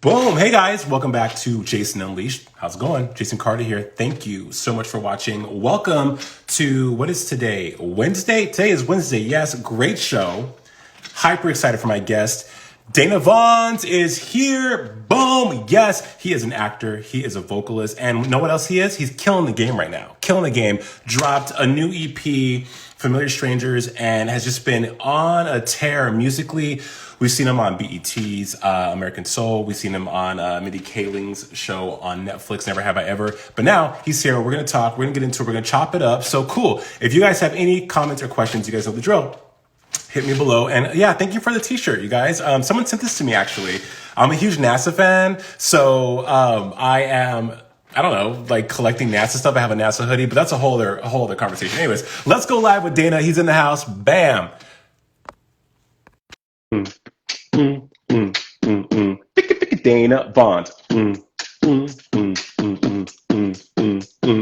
Boom! Hey guys, welcome back to Jason Unleashed. How's it going? Jason Carter here. Thank you so much for watching. Welcome to, what is today? Wednesday? Today is Wednesday. Yes, great show. Hyper excited for my guest. Dana Vaughns is here. Boom! Yes, he is an actor. He is a vocalist. And know what else he is? He's killing the game right now. Killing the game. Dropped a new EP, Familiar Strangers, and has just been on a tear musically. We've seen him on BET's American Soul. We've seen him on Mindy Kaling's show on Netflix, Never Have I Ever. But now he's here. We're going to talk. We're going to get into it. We're going to chop it up. So cool. If you guys have any comments or questions, you guys know the drill. Hit me below. And yeah, thank you for the t-shirt, you guys. Someone sent this to me, actually. I'm a huge NASA fan. So I don't know, like collecting NASA stuff. I have a NASA hoodie, but that's a whole other conversation. Anyways, let's go live with Dana. He's in the house. Bam. Mm, mm, mm, mm. Dana Vaughns.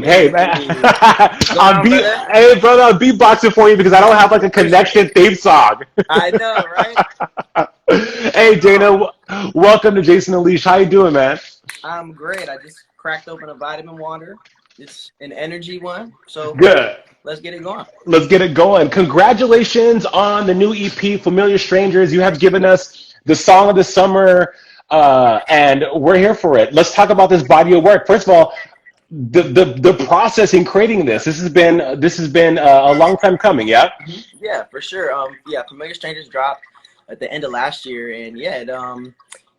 Hey man, hey brother, I'm beatboxing for you because I don't have like a connection theme song. I know, right? Hey Dana, welcome to Jason Unleashed. How you doing, man? I'm great. I just cracked open a vitamin water. It's an energy one, so Good. let's get it going. Let's get it going. Congratulations on the new EP, Familiar Strangers. You have given us the song of the summer, and we're here for it. Let's talk about this body of work. First of all, the process in creating this. This has been a long time coming. Yeah. Yeah, for sure. Yeah, Familiar Strangers dropped at the end of last year, and yeah,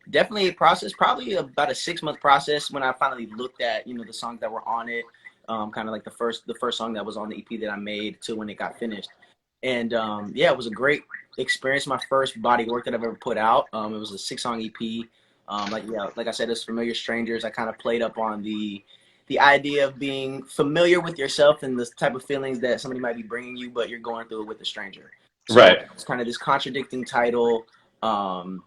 definitely a process. Probably about a 6-month process when I finally looked at the songs that were on it. Kind of like the first song that was on the EP that I made to when it got finished. And yeah, it was a great experience. My first body work that I've ever put out. It was a 6-song EP. Like I said, it's Familiar Strangers. I kind of played up on the idea of being familiar with yourself and the type of feelings that somebody might be bringing you, but you're going through it with a stranger. So Right. it's kind of this contradicting title. And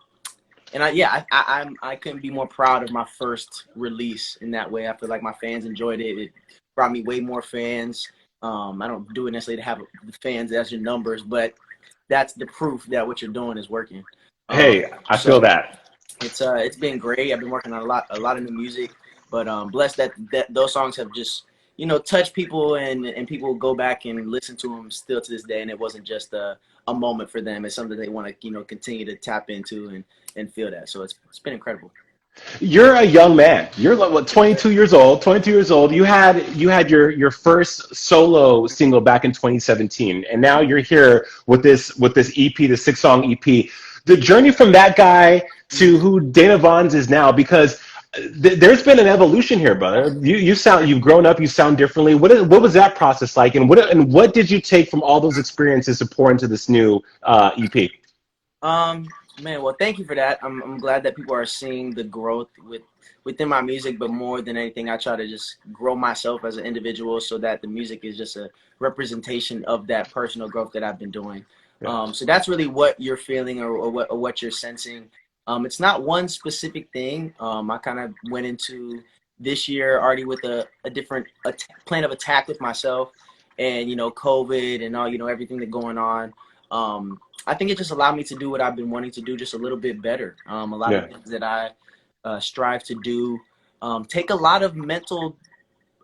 I couldn't be more proud of my first release in that way. I feel like my fans enjoyed it. It brought me way more fans. I don't do it necessarily to have the fans as your numbers, but that's the proof that what you're doing is working. Hey, I feel that. It's been great. I've been working on a lot of new music, but blessed that those songs have just touched people and people go back and listen to them still to this day, and it wasn't just a moment for them. It's something they want to continue to tap into and feel that. So it's been incredible. You're a young man. You're like, what, 22 years old. 22 years old. You had your first solo single back in 2017, and now you're here with this EP, the 6-song EP. The journey from that guy to who Dana Vaughns is now, because there's been an evolution here, brother. You've grown up. You sound differently. What was that process like, and what did you take from all those experiences to pour into this new EP? Man, well, thank you for that. I'm glad that people are seeing the growth within my music, but more than anything, I try to just grow myself as an individual so that the music is just a representation of that personal growth that I've been doing. Yeah. So that's really what you're feeling or what you're sensing. It's not one specific thing. I kind of went into this year already with a different plan of attack with myself, and COVID and all everything that's going on. I think it just allowed me to do what I've been wanting to do just a little bit better. A lot of things that I strive to do take a lot of mental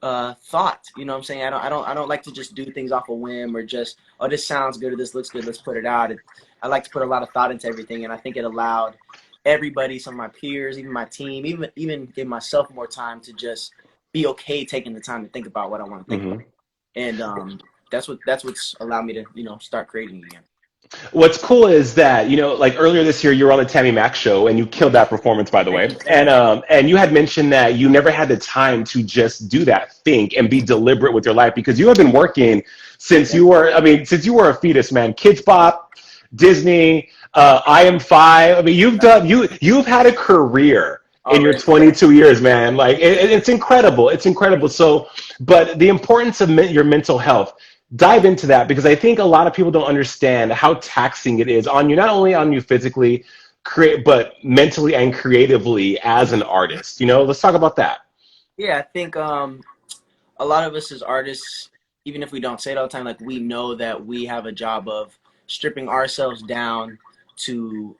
thought. You know what I'm saying? I don't like to just do things off a whim or just, oh, this sounds good or this looks good, let's put it out. I like to put a lot of thought into everything, and I think it allowed everybody, some of my peers, even my team, even give myself more time to just be okay taking the time to think about what I want to think about. And that's what's allowed me to start creating again. What's cool is that, like earlier this year, you were on the Tammy Mack show and you killed that performance, by the way. And you had mentioned that you never had the time to just do that, think and be deliberate with your life, because you have been working since you were a fetus, man. Kids Bop, Disney, I Am Five. I mean, you've had a career in your 22 years, man. Like it's incredible. It's incredible. So, but the importance of your mental health. Dive into that, because I think a lot of people don't understand how taxing it is on you, not only on you physically, but mentally and creatively as an artist. Let's talk about that. Yeah, I think a lot of us as artists, even if we don't say it all the time, like we know that we have a job of stripping ourselves down to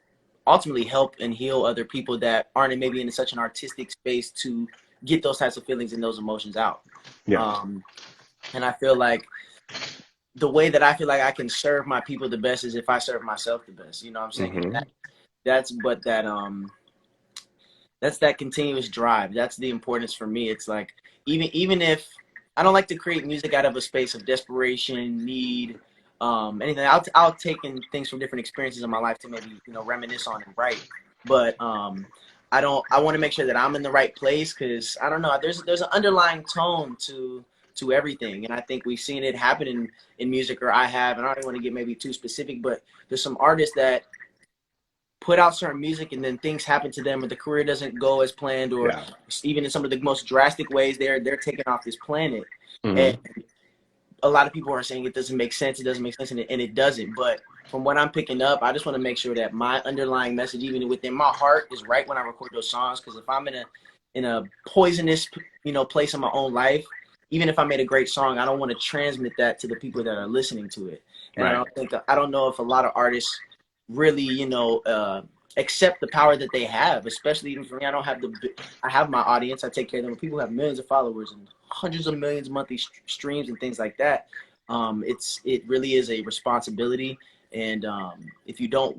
ultimately help and heal other people that aren't maybe in such an artistic space to get those types of feelings and those emotions out. Yeah. And I feel like the way that I feel like I can serve my people the best is if I serve myself the best. You know what I'm saying? Mm-hmm. That's what that's that continuous drive. That's the importance for me. It's like even if I don't like to create music out of a space of desperation, need, anything. I'll take in things from different experiences in my life to maybe, you know, reminisce on and write. But I don't. I want to make sure that I'm in the right place because I don't know. There's an underlying tone to everything, and I think we've seen it happen in music, or I have. And I don't want to get maybe too specific, but there's some artists that put out certain music and then things happen to them, or the career doesn't go as planned, or even in some of the most drastic ways, they're taken off this planet. And a lot of people are saying it doesn't make sense. It doesn't make sense, and it doesn't. But from what I'm picking up, I just want to make sure that my underlying message, even within my heart, is right when I record those songs. Because if I'm in a poisonous, you know, place in my own life, even if I made a great song, I don't want to transmit that to the people that are listening to it. And Right. I don't know if a lot of artists really, you know, accept the power that they have. Especially even for me, I have my audience. I take care of them. People have millions of followers and hundreds of millions monthly streams and things like that. It really is a responsibility. And if you don't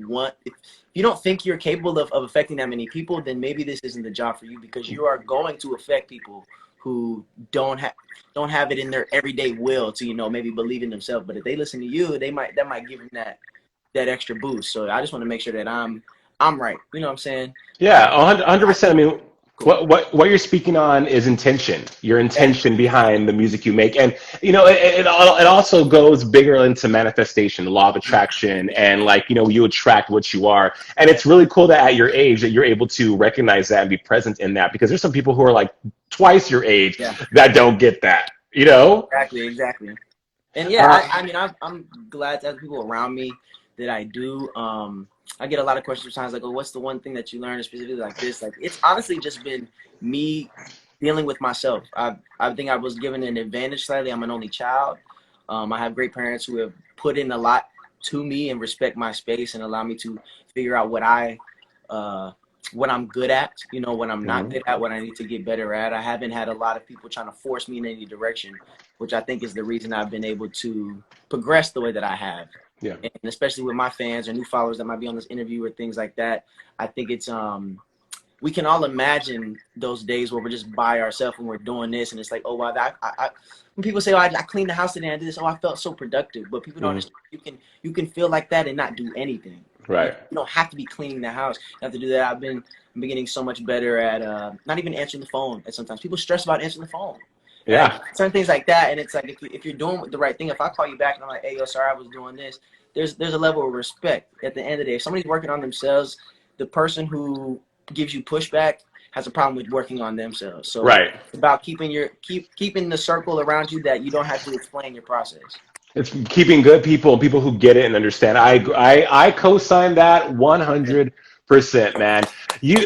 think you're capable of affecting that many people, then maybe this isn't the job for you, because you are going to affect people who don't have it in their everyday will to, you know, maybe believe in themselves. But if they listen to you, that might give them that extra boost. So I just want to make sure that I'm right. You know what I'm saying? Yeah, 100%. I mean, Cool. what you're speaking on is intention. Your Yeah. intention behind the music you make, and you know, it also goes bigger into manifestation, the law of attraction, and like, you know, you attract what you are. And it's really cool that at your age that you're able to recognize that and be present in that, because there's some people who are like twice your age Yeah. that don't get that. You know? Exactly. And yeah, Uh, I mean, I'm glad to have people around me that I do. I get a lot of questions sometimes like, "Oh, what's the one thing that you learned specifically like this?" Like, it's honestly just been me dealing with myself. I think I was given an advantage slightly. I'm an only child. I have great parents who have put in a lot to me and respect my space and allow me to figure out what I'm good at, you know, what I'm not good at, what I need to get better at. I haven't had a lot of people trying to force me in any direction, which I think is the reason I've been able to progress the way that I have. yeah. And especially with my fans or new followers that might be on this interview or things like that, I think it's we can all imagine those days where we're just by ourselves and we're doing this, and it's like, oh wow, when people say, oh, I cleaned the house today and I did this, oh, I felt so productive. But people don't understand you can feel like that and not do anything. Right. You don't have to be cleaning the house. You have to do that. I've been getting so much better at not even answering the phone. And sometimes people stress about answering the phone. Yeah. Like, certain things like that. And it's like, if you're doing the right thing, if I call you back and I'm like, hey, yo, sorry, I was doing this, there's a level of respect at the end of the day. If somebody's working on themselves, the person who gives you pushback has a problem with working on themselves. So Right. it's about keeping the circle around you that you don't have to explain your process. It's keeping good people and people who get it and understand. I co-sign that Yeah. 100%, man. You,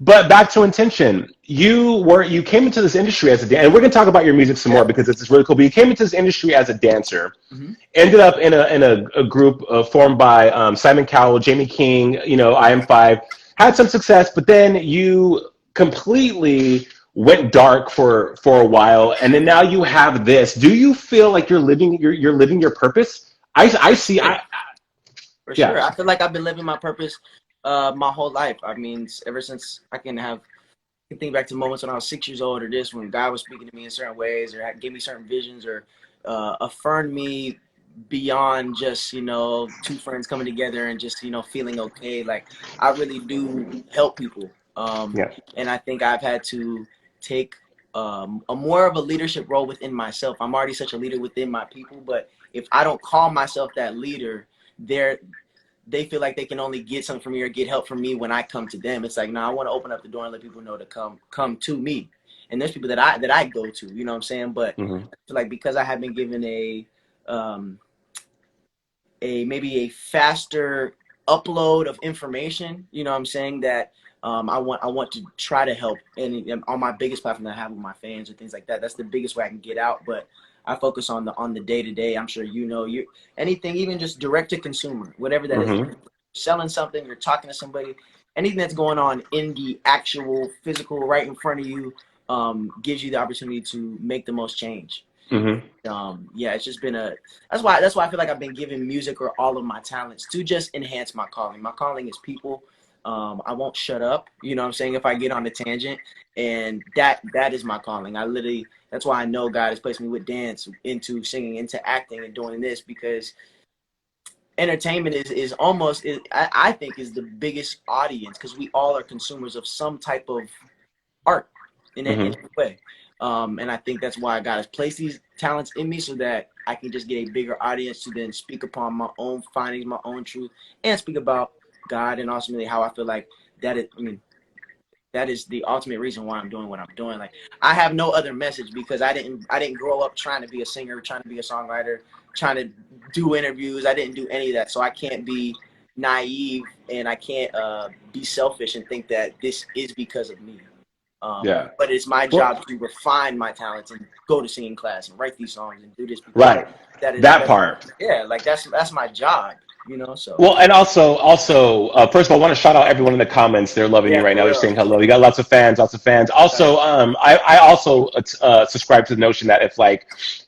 but back to intention. You came into this industry as a dancer, and we're gonna talk about your music some more Yeah. because it's really cool. But you came into this industry as a dancer, Mm-hmm. ended up in a group formed by Simon Cowell, Jamie King, you know, IM5, had some success, but then you completely went dark for a while, and then now you have this. Do you feel like you're living your purpose? I see. For sure. Yeah. I feel like I've been living my purpose my whole life. I mean, ever since I can think back to moments when I was 6 years old, or this, when God was speaking to me in certain ways, or gave me certain visions, or affirmed me beyond just, you know, two friends coming together and just, you know, feeling okay. Like, I really do help people. Yeah. And I think I've had to take a more of a leadership role within myself. I'm already such a leader within my people, but if I don't call myself that leader, they feel like they can only get something from me or get help from me when I come to them. It's like, no, I want to open up the door and let people know to come to me. And there's people that I go to, you know what I'm saying? But Mm-hmm. I feel like because I have been given maybe a faster upload of information, you know what I'm saying, that I want to try to help, and on my biggest platform that I have with my fans and things like that. That's the biggest way I can get out. But I focus on the day to day. I'm sure, you know, anything, even just direct to consumer, whatever that is, Mm-hmm. selling something, you're talking to somebody, anything that's going on in the actual physical right in front of you gives you the opportunity to make the most change. Yeah, it's just been that's why I feel like I've been giving music or all of my talents to just enhance my calling. My calling is people. I won't shut up, you know what I'm saying, if I get on a tangent, and that is my calling. That's why I know God has placed me with dance, into singing, into acting, and doing this, because entertainment is almost, I think, is the biggest audience, because we all are consumers of some type of art in a way. And I think that's why God has placed these talents in me, so that I can just get a bigger audience to then speak upon my own findings, my own truth, and speak about God, and ultimately how I feel like that is, that is the ultimate reason why I'm doing what I'm doing. Like, I have no other message, because I didn't grow up trying to be a singer, trying to be a songwriter, trying to do interviews. I didn't do any of that. So I can't be naive, and I can't be selfish and think that this is because of me. But it's my job to refine my talents and go to singing class and write these songs and do this, because that part. Yeah, like that's my job, you know. So Well, and also, first of all, I want to shout out everyone in the comments. They're loving you yeah, right for now. They're real. saying hello. You got lots of fans, lots of fans. Also, I also subscribe to the notion that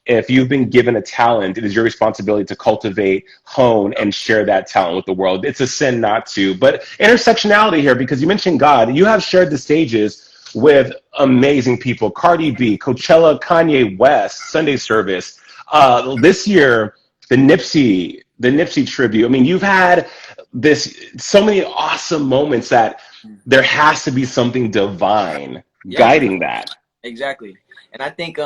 if you've been given a talent, it is your responsibility to cultivate, hone, and share that talent with the world. It's a sin not to. But intersectionality here, because you mentioned God, you have shared the stages with amazing people: Cardi B, Coachella, Kanye West, Sunday Service. This year, the Nipsey tribute. I mean, you've had so many awesome moments that there has to be something divine guiding that. Exactly. And I think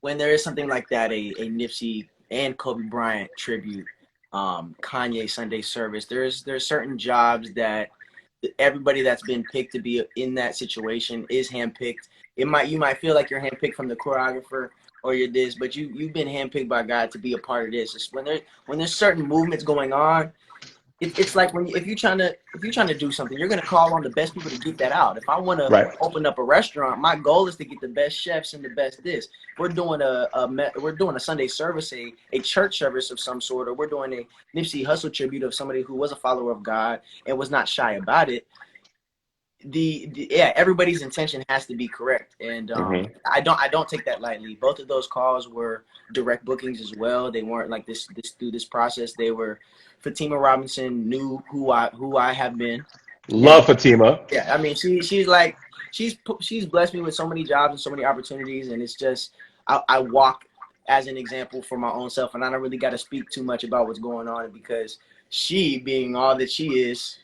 when there is something like that, a Nipsey and Kobe Bryant tribute, Kanye Sunday Service, there's certain jobs that everybody that's been picked to be in that situation is handpicked. You might feel like you're handpicked from the choreographer or you're this, but you've been handpicked by God to be a part of this. It's when there's certain movements going on, it's like if you're trying to do something, you're gonna call on the best people to get that out. If I want to open up a restaurant, my goal is to get the best chefs and the best this. We're doing a Sunday service, a church service of some sort, or we're doing a Nipsey Hussle tribute of somebody who was a follower of God and was not shy about it. Everybody's intention has to be correct, and I don't take that lightly. Both of those calls were direct bookings as well. They weren't like this through this process. They were. Fatima Robinson knew who I have been. Love Fatima. Yeah, I mean she's blessed me with so many jobs and so many opportunities, and it's just I walk as an example for my own self, and I don't really got to speak too much about what's going on, because she, being all that she is,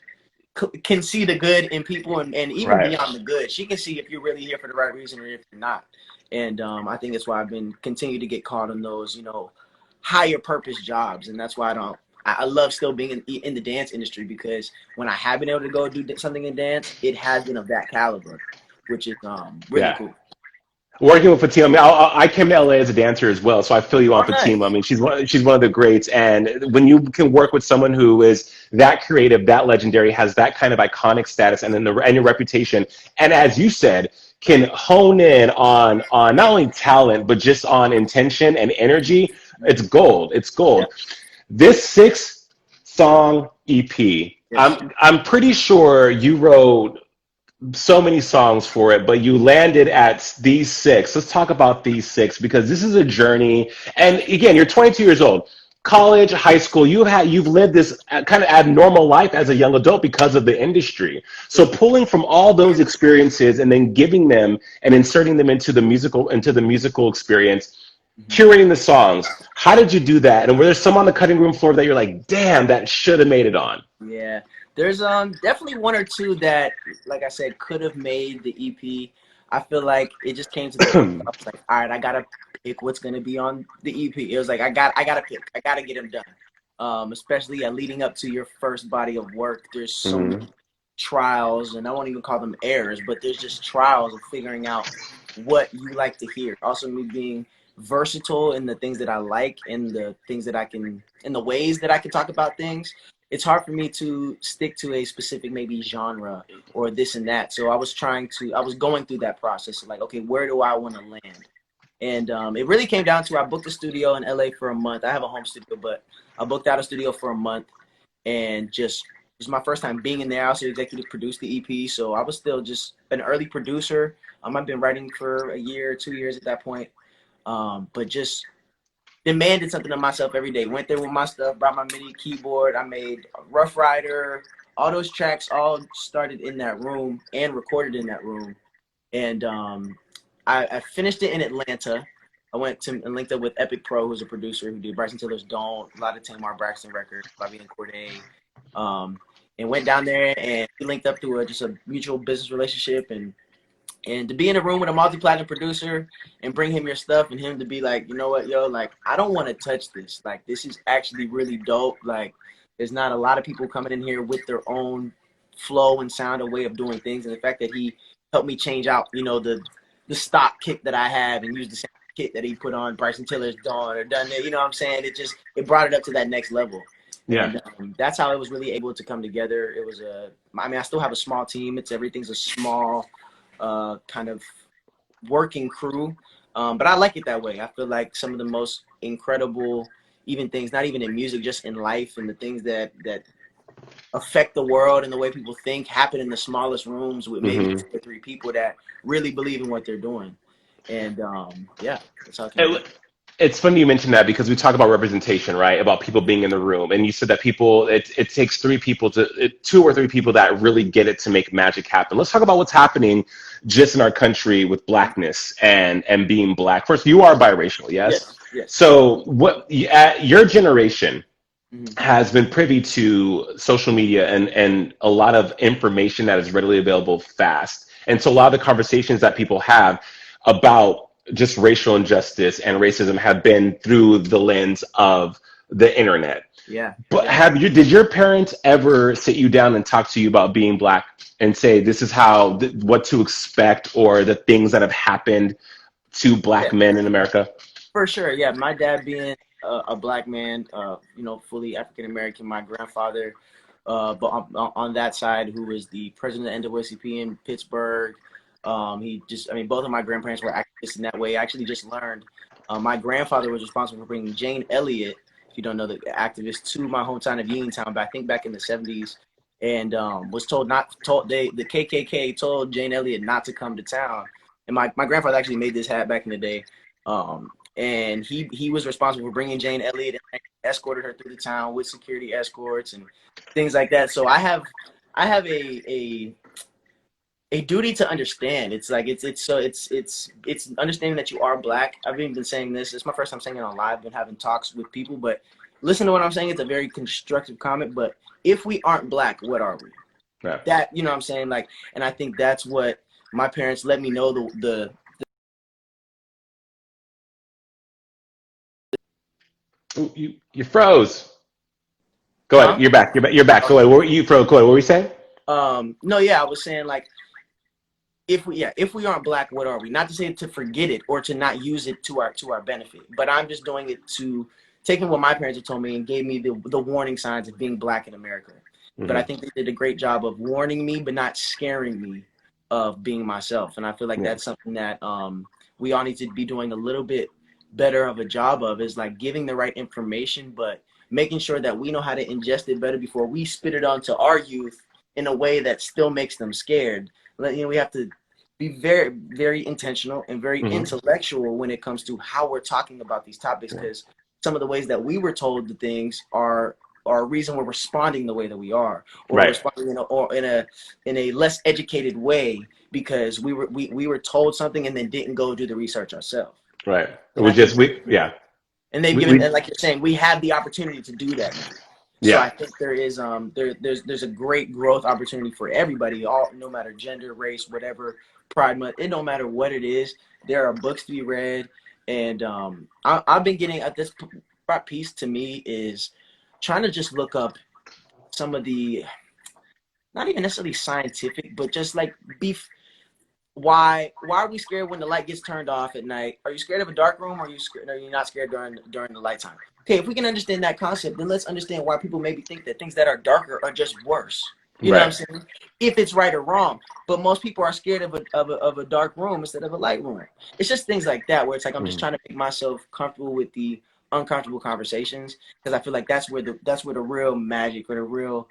can see the good in people, and even beyond the good. She can see if you're really here for the right reason or if you're not. And I think that's why I've been continue to get caught on those, higher purpose jobs. And that's why I love still being in the dance industry, because when I have been able to go do something in dance, it has been of that caliber, which is really cool. Working with Fatima, I mean, I came to LA as a dancer as well, so I feel you on Fatima. I mean, she's one of the greats, and when you can work with someone who is that creative, that legendary, has that kind of iconic status, and then and your reputation, and as you said, can hone in on not only talent but just on intention and energy, it's gold. It's gold. Yeah. This 6-song EP, I'm pretty sure you wrote so many songs for it, but you landed at these 6. Let's talk about these 6, because this is a journey. And again, you're 22 years old. College, high school, you've lived this kind of abnormal life as a young adult because of the industry. So pulling from all those experiences and then giving them and inserting them into the musical experience, curating the songs. How did you do that? And were there some on the cutting room floor that you're like, damn, that should have made it on? Yeah. There's definitely one or two that, like I said, could have made the EP. I feel like it just came to the point where I was like, all right, I gotta pick what's gonna be on the EP. It was like I gotta pick. I gotta get them done. Especially leading up to your first body of work. There's so many trials, and I won't even call them errors, but there's just trials of figuring out what you like to hear. Also, me being versatile in the things that I like, and the things that I can, in the ways that I can talk about things. It's hard for me to stick to a specific maybe genre or this and that. So I was going through that process of like, okay, where do I want to land? And it really came down to, I booked a studio in LA for a month. I have a home studio, but I booked out a studio for a month. and just it was my first time being in there. I also executive produced the EP, so I was still just an early producer. I've been writing for a year, 2 years at that point, but just demanded something of myself every day. Went there with my stuff, brought my MIDI keyboard. I made Rough Rider. All those tracks all started in that room and recorded in that room. And I finished it in Atlanta. I went to and linked up with Epic Pro, who's a producer who did Bryson Tiller's Don't, a lot of Tamar Braxton records, Bobby and Corday. And went down there and we linked up through just a mutual business relationship. And to be in a room with a multi-platinum producer and bring him your stuff and him to be like, you know what, yo, like, I don't want to touch this. Like, this is actually really dope. Like, there's not a lot of people coming in here with their own flow and sound and way of doing things. And the fact that he helped me change out, you know, the stock kit that I have and use the same kit that he put on Bryson Tiller's Dawn or done it, you know what I'm saying? It brought it up to that next level. Yeah. And that's how it was really able to come together. It was I still have a small team. Everything's a small kind of working crew. But I like it that way. I feel like some of the most incredible, even things, not even in music, just in life and the things that affect the world and the way people think happen in the smallest rooms with maybe 2 or 3 people that really believe in what they're doing. And yeah, that's how it came out. It's funny you mentioned that because we talk about representation, right? About people being in the room, and you said that it takes 3 people 2 or 3 people that really get it to make magic happen. Let's talk about what's happening just in our country with blackness and being black. First, you are biracial, yes? Yes. So your generation has been privy to social media and a lot of information that is readily available fast, and so a lot of the conversations that people have about just racial injustice and racism have been through the lens of the internet. Yeah. But did your parents ever sit you down and talk to you about being black and say, this is what to expect, or the things that have happened to black men in America? For sure. Yeah. My dad being a black man, you know, fully African-American, my grandfather, but on that side, who was the president of NAACP in Pittsburgh. Both of my grandparents were activists in that way. I actually just learned my grandfather was responsible for bringing Jane Elliott, if you don't know, the activist, to my hometown of Uniontown, I think back in the 70s, and was told the KKK told Jane Elliott not to come to town. And my grandfather actually made this hat back in the day. And he was responsible for bringing Jane Elliott and escorted her through the town with security escorts and things like that. So I have a duty to understand. It's like it's understanding that you are black. I've even been saying this. It's my first time saying it on live. I've been having talks with people, but listen to what I'm saying. It's a very constructive comment. But if we aren't black, what are we? Right. That, you know what I'm saying? Like, and I think that's what my parents let me know. You froze. Go ahead. You're back. You're back. Go ahead. You froze. Go ahead. What were you saying? No, yeah, I was saying, like, if we aren't black, what are we? Not to say to forget it or to not use it to our benefit, but I'm just doing it to taking what my parents have told me and gave me the warning signs of being black in America. But I think they did a great job of warning me, but not scaring me of being myself. And I feel like that's something that we all need to be doing a little bit better of a job of, is like giving the right information, but making sure that we know how to ingest it better before we spit it onto our youth in a way that still makes them scared. You know, we have to be very, very intentional and very intellectual when it comes to how we're talking about these topics, because some of the ways that we were told the things are a reason we're responding the way that we are, or responding in a less educated way because we were told something and then didn't go do the research ourselves. Right. And and they've given, like you're saying, we have the opportunity to do that now. So I think there is there's a great growth opportunity for everybody, no matter gender, race, whatever, Pride Month. It don't matter what it is. There are books to be read, and I've been getting at this piece. To me, is trying to just look up some of the, not even necessarily scientific, but just like why are we scared when the light gets turned off at night? Are you scared of a dark room, or are you not scared during the light time? Okay, if we can understand that concept, then let's understand why people maybe think that things that are darker are just worse. You know what I'm saying? If it's right or wrong. But most people are scared of a dark room instead of a light room. It's just things like that where it's like I'm just trying to make myself comfortable with the uncomfortable conversations, because I feel like that's where the real magic or the real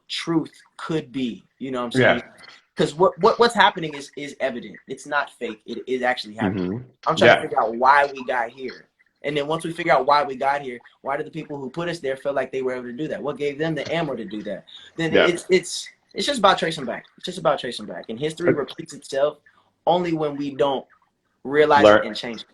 truth could be. You know what I'm saying? Yeah. Because what's happening is evident. It's not fake. It is actually happening. Hmm. I'm trying to Yeah. figure out why we got here. And then once we figure out why we got here, why did the people who put us there feel like they were able to do that? What gave them the ammo to do that? Then Yeah. it's just about tracing back. It's just about tracing back. And history repeats itself only when we don't realize it Learn and change it.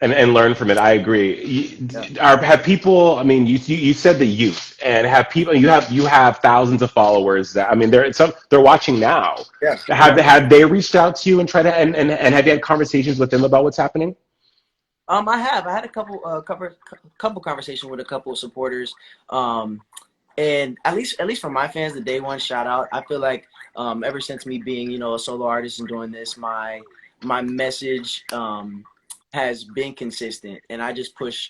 and learn from it. I agree. Yeah. Have people? I mean, you said the youth, and have people? You have thousands of followers. That I mean, they're watching now. Yeah. Yeah. Have they reached out to you and try to and have you had conversations with them about what's happening? I had a couple conversations with a couple of supporters. And at least for my fans, the day one shout out. I feel like ever since me being, a solo artist and doing this, my message has been consistent, and I just push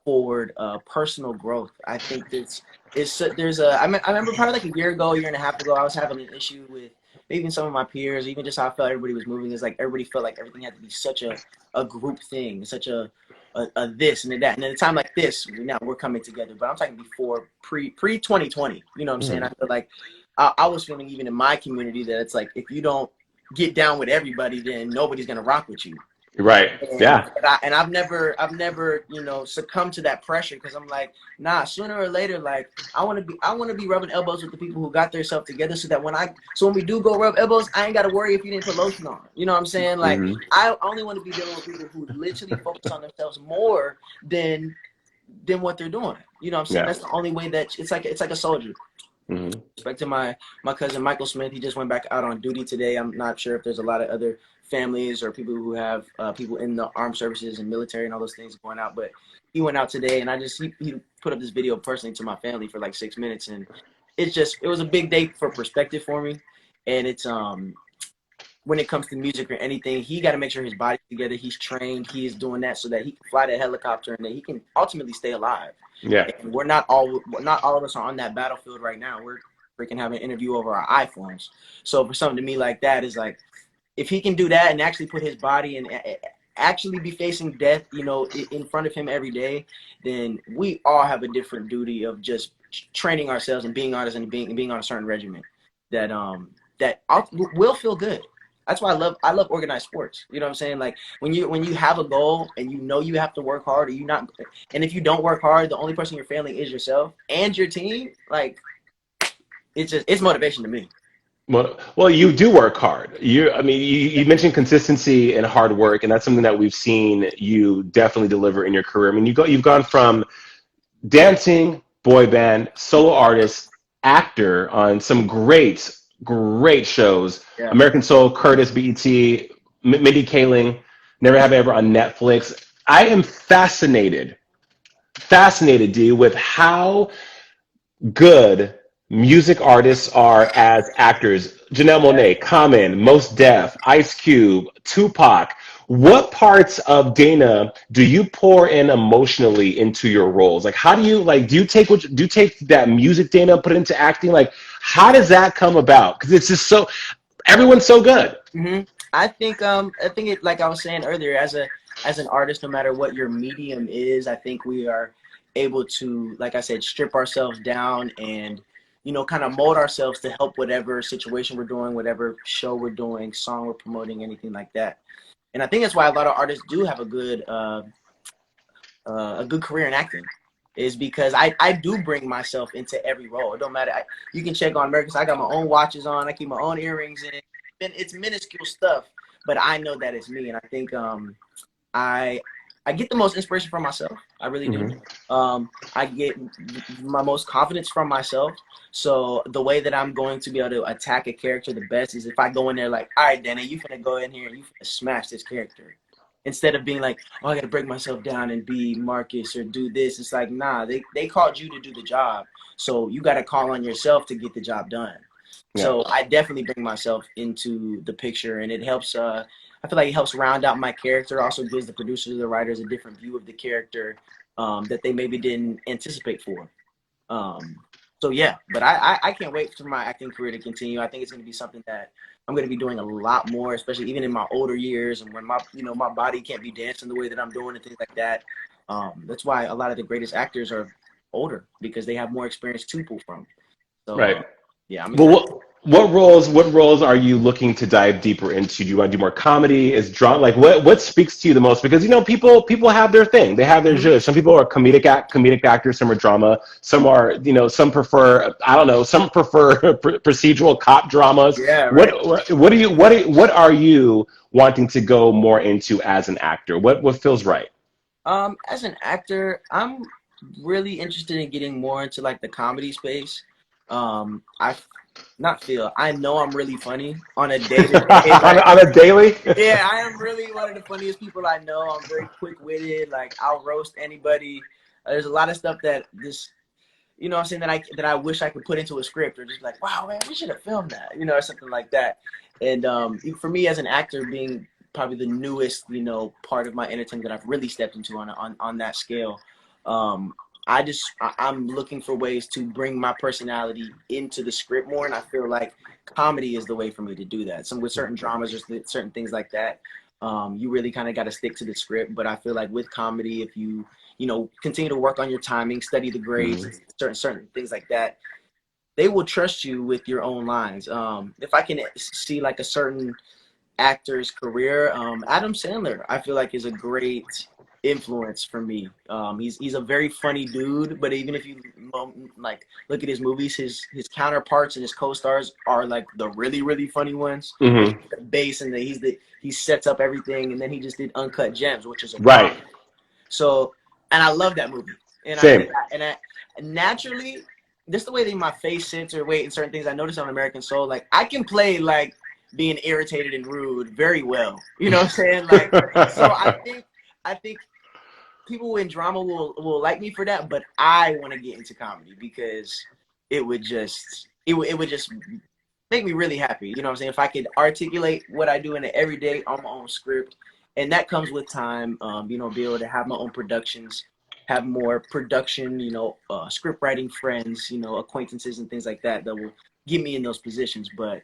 forward personal growth. I think I remember probably like a year and a half ago, I was having an issue with even some of my peers, even just how I felt everybody was moving. Is like everybody felt like everything had to be such a group thing, such a this and a that. And at a time like this, now we're coming together. But I'm talking before pre 2020. You know what I'm saying? I feel like I was feeling even in my community that it's like if you don't get down with everybody, then nobody's gonna rock with you. Right. Yeah. And I've never succumbed to that pressure, because I'm like, nah, sooner or later, like I want to be rubbing elbows with the people who got themselves together, so that when we do go rub elbows, I ain't got to worry if you didn't put lotion on. You know what I'm saying? Like Hmm. I only want to be dealing with people who literally focus on themselves more than what they're doing. You know what I'm saying? Yeah. That's the only way that it's like a soldier. Hmm. Respect to my cousin Michael Smith. He just went back out on duty today. I'm not sure if there's a lot of other families or people who have people in the armed services and military and all those things going out, but he went out today, and he put up this video personally to my family for like 6 minutes, and it was a big day for perspective for me. And it's when it comes to music or anything, he got to make sure his body's together. He's trained. He is doing that so that he can fly that helicopter and that he can ultimately stay alive. Yeah. And not all of us are on that battlefield right now. We're freaking having an interview over our iPhones. So for something to me like that is like, if he can do that and actually put his body and actually be facing death, in front of him every day, then we all have a different duty of just training ourselves and being honest and being on a certain regimen that will feel good. That's why I love organized sports. You know what I'm saying? Like when you have a goal and you have to work hard, and if you don't work hard, the only person you're failing is yourself and your team. Like it's motivation to me. Well, you do work hard. I mean, you mentioned consistency and hard work, and that's something that we've seen you definitely deliver in your career. I mean, you've gone from dancing, boy band, solo artist, actor on some great shows. Yeah. American Soul, Curtis, BET, Mindy Kaling, Never Have I Ever on Netflix. I am fascinated, D, with how good music artists are as actors. Janelle Monáe, Common, Most Def, Ice Cube, Tupac. What parts of Dana do you pour in emotionally into your roles? Like, how do you do you take that music Dana, put it into acting? Like, how does that come about? Because it's just everyone's so good. Mm-hmm. I think it, like I was saying earlier, as an artist, no matter what your medium is, I think we are able to, like I said, strip ourselves down and kind of mold ourselves to help whatever situation we're doing, whatever show we're doing, song we're promoting, anything like that. And I think that's why a lot of artists do have a good career in acting, is because I do bring myself into every role. It don't matter. You can check on Americans. I got my own watches on. I keep my own earrings in. And it's minuscule stuff, but I know that it's me. And I think I get the most inspiration from myself. I really do. I get my most confidence from myself. So the way that I'm going to be able to attack a character the best is if I go in there like, all right, Danny, you finna go in here and you finna smash this character. Instead of being like, oh, I got to break myself down and be Marcus or do this. It's like, nah, they called you to do the job. So you got to call on yourself to get the job done. Yeah. So I definitely bring myself into the picture, and it helps. I feel like it helps round out my character. Also gives the producers, the writers, a different view of the character that they maybe didn't anticipate for. So yeah, but I can't wait for my acting career to continue. I think it's going to be something that I'm going to be doing a lot more, especially even in my older years and when my body can't be dancing the way that I'm doing and things like that. That's why a lot of the greatest actors are older, because they have more experience to pull from. So Right. yeah, I'm But excited. what roles are you looking to dive deeper into? Do you want to do more comedy? Is drama like what speaks to you the most? Because people have their thing. They have their Mhm. judge. Some people are comedic actors, some are drama, some are some prefer I don't know, some prefer procedural cop dramas. Yeah, right. What are you wanting to go more into as an actor? What feels right? As an actor, I'm really interested in getting more into like the comedy space. I not feel I know I'm really funny on a day to day. on, Like, on a daily? yeah, I am really one of the funniest people I know. I'm very quick witted. Like, I'll roast anybody. There's a lot of stuff that just, what I'm saying, that I wish I could put into a script, or just like, wow, man, we should have filmed that, or something like that. And for me as an actor, being probably the newest, part of my entertainment that I've really stepped into on that scale, um, I'm looking for ways to bring my personality into the script more, and I feel like comedy is the way for me to do that. Some with certain dramas or certain things like that, you really kind of got to stick to the script. But I feel like with comedy, if you continue to work on your timing, study the grades, Mhm. certain things like that, they will trust you with your own lines. If I can see like a certain actor's career, Adam Sandler, I feel like, is a great influence for me. He's a very funny dude, but even if you like look at his movies, his counterparts and his co-stars are like the really really funny ones. He's Mhm. the bass, and he sets up everything, and then he just did Uncut Gems, which is a Right. bomb. So, and I love that movie, and I Same. think naturally, just the way that my face sits or weight and certain things, I noticed on American Soul, like I can play like being irritated and rude very well. You know what I'm saying? Like, so I think people in drama will like me for that, but I want to get into comedy because it would just make me really happy. You know what I'm saying? If I could articulate what I do in the everyday on my own script, and that comes with time. Be able to have my own productions, have more production, script writing friends, acquaintances and things like that will get me in those positions. But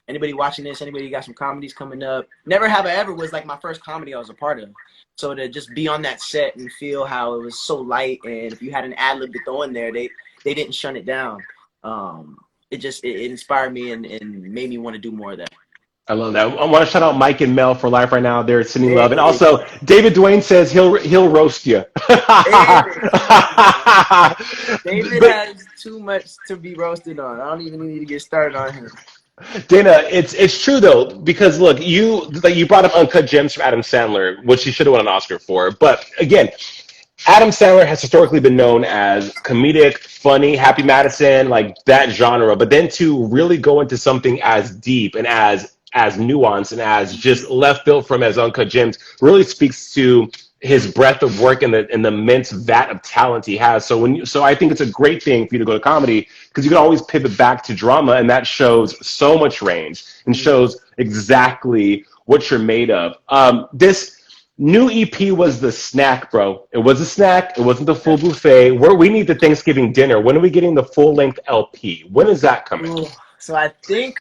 anybody watching this, anybody got some comedies coming up? Never Have I Ever was like my first comedy I was a part of. So to just be on that set and feel how it was so light, and if you had an ad lib to throw in there, they didn't shut it down. It inspired me and made me want to do more of that. I love that. I want to shout out Mike and Mel for life right now. They're sending love, and Hey, also David Duane says he'll roast you. hey, come on, man. David But has too much to be roasted on. I don't even need to get started on him. Dana, it's true though, because look, you brought up Uncut Gems from Adam Sandler, which he should have won an Oscar for. But again, Adam Sandler has historically been known as comedic, funny, Happy Madison, like that genre. But then to really go into something as deep and as nuanced and as just left field from as Uncut Gems really speaks to his breadth of work and the immense vat of talent he has. So I think it's a great thing for you to go to comedy because you can always pivot back to drama, and that shows so much range and Mhm. shows exactly what you're made of. This new EP was the snack, bro. It was a snack. It wasn't the full buffet. We need the Thanksgiving dinner. When are we getting the full length LP? When is that coming? Ooh, so I think,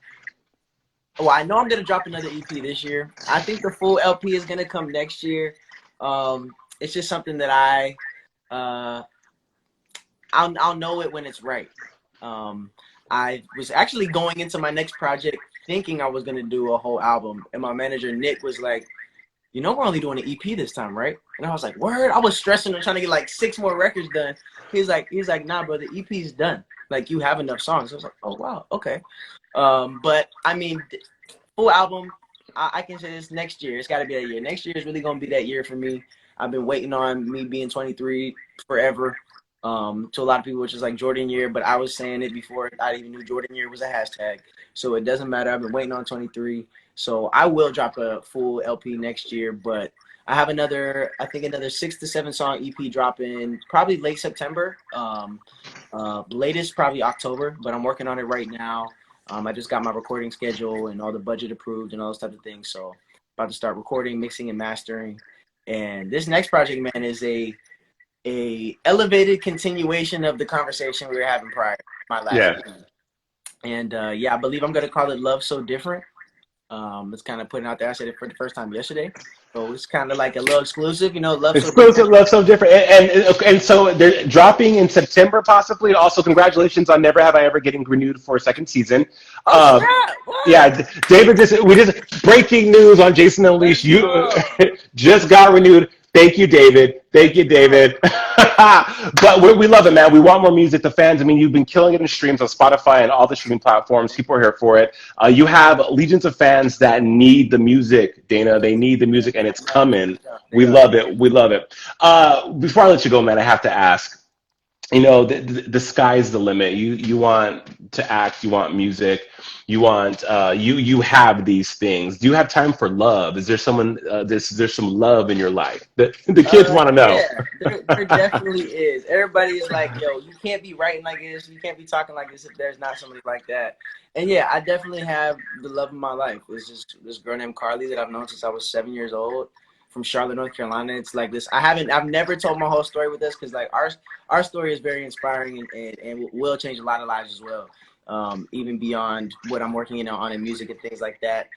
well, I know I'm gonna drop another EP this year. I think the full LP is gonna come next year. It's just something that uh, I'll know it when it's right. Um, I was actually going into my next project thinking I was gonna do a whole album, and my manager Nick was like, we're only doing an EP this time, right? And I was like, word. I was stressing and trying to get like 6 more records done. He's like, nah, bro, the EP's done. Like, you have enough songs. I was like, oh wow, okay. But I mean, full album, I can say this next year. It's got to be that year. Next year is really gonna be that year for me. I've been waiting on me being 23 forever. To a lot of people, which is like Jordan year, but I was saying it before I even knew Jordan year was a hashtag. So it doesn't matter. I've been waiting on 23. So I will drop a full LP next year, but I have I think another 6 to 7 song EP dropping probably late September. Latest probably October, but I'm working on it right now. I just got my recording schedule and all the budget approved and all those types of things. So about to start recording, mixing, and mastering. And this next project, man, is a elevated continuation of the conversation we were having prior to my last Yeah. EP. And yeah, I believe I'm gonna call it Love So Different. It's kind of putting out there. I said it for the first time yesterday, so it's kind of like a little exclusive. Love so Exclusive, different. love so different, and so they're dropping in September possibly. Also, congratulations on Never Have I Ever getting renewed for a second season. Oh Uh, snap! What? yeah, David just breaking news on Jason Unleashed. Let's You go. just got renewed. Thank you, David. Thank you, Let's go. David. But we love it, man. We want more music. The fans, I mean, you've been killing it in streams on Spotify and all the streaming platforms. People are here for it. You have legions of fans that need the music, Dana. They need the music, and it's coming. They We are. love it. We love it. Before I let you go, man, I have to ask. The sky's the limit. You want to act. You want music. You want you have these things. Do you have time for love? Is there someone? There's some love in your life. The kids want to know. Yeah, there definitely is. Everybody is like, yo, you can't be writing like this. You can't be talking like this if there's not somebody like that. And yeah, I definitely have the love of my life. It's just this girl named Carly that I've known since I was 7 years old from Charlotte, North Carolina. It's like this. I've never told my whole story with this because like our story is very inspiring and will change a lot of lives as well. Even beyond what I'm working on in music and things like that.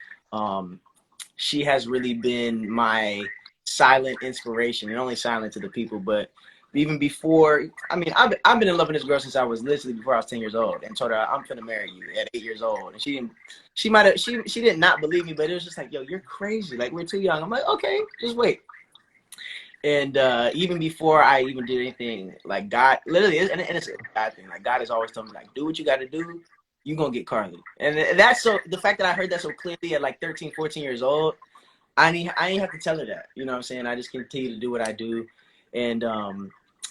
She has really been my silent inspiration, and only silent to the people, but even before, I mean, I've been in love with this girl since I was literally before I was 10 years old, and told her I'm finna marry you at 8 years old, and she did not believe me, but it was just like, yo, you're crazy, like we're too young. I'm like, okay, just wait. And even before I even did anything, like God literally is, and it's a God thing. Like God has always told me, like, do what you got to do. You gonna get Carly, and that's so. The fact that I heard that so clearly at like 13, 14 years old, I ain't have to tell her that. You know what I'm saying? I just continue to do what I do, and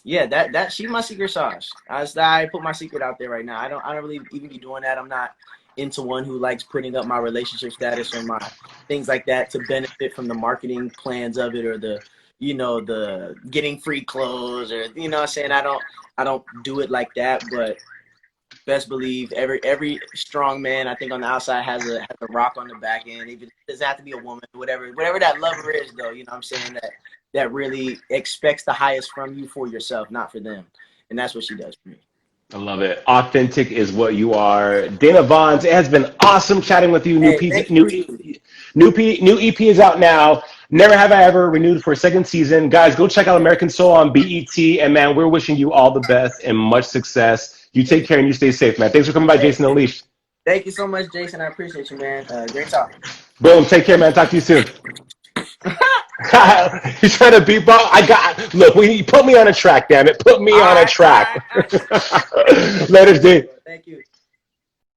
yeah, that she's my secret sauce. I put my secret out there right now. I don't really even be doing that. I'm not into one who likes putting up my relationship status or my things like that to benefit from the marketing plans of it or the getting free clothes or what I'm saying. I don't do it like that, but best believe every strong man I think on the outside has a rock on the back end. Even it doesn't have to be a woman, whatever that lover is though. You know what I'm saying, that really expects the highest from you for yourself, not for them, and that's what she does for me. I love it. Authentic is what you are. Dana Vaughns, it has been awesome chatting with you. Hey, thank you. New EP is out now. Never Have I Ever renewed for a second season. Guys, go check out American Soul on BET. And man, we're wishing you all the best and much success. You take care and you stay safe, man. Thanks for coming by, Hey, Jason Unleashed. thank you so much, Jason. I appreciate you, man. Great talk. Boom. Take care, man. Talk to you soon. He's trying to beatbox. Look, you put me on a track, damn it. Put me All on a right, all track. right, all right. Later, D. Thank you.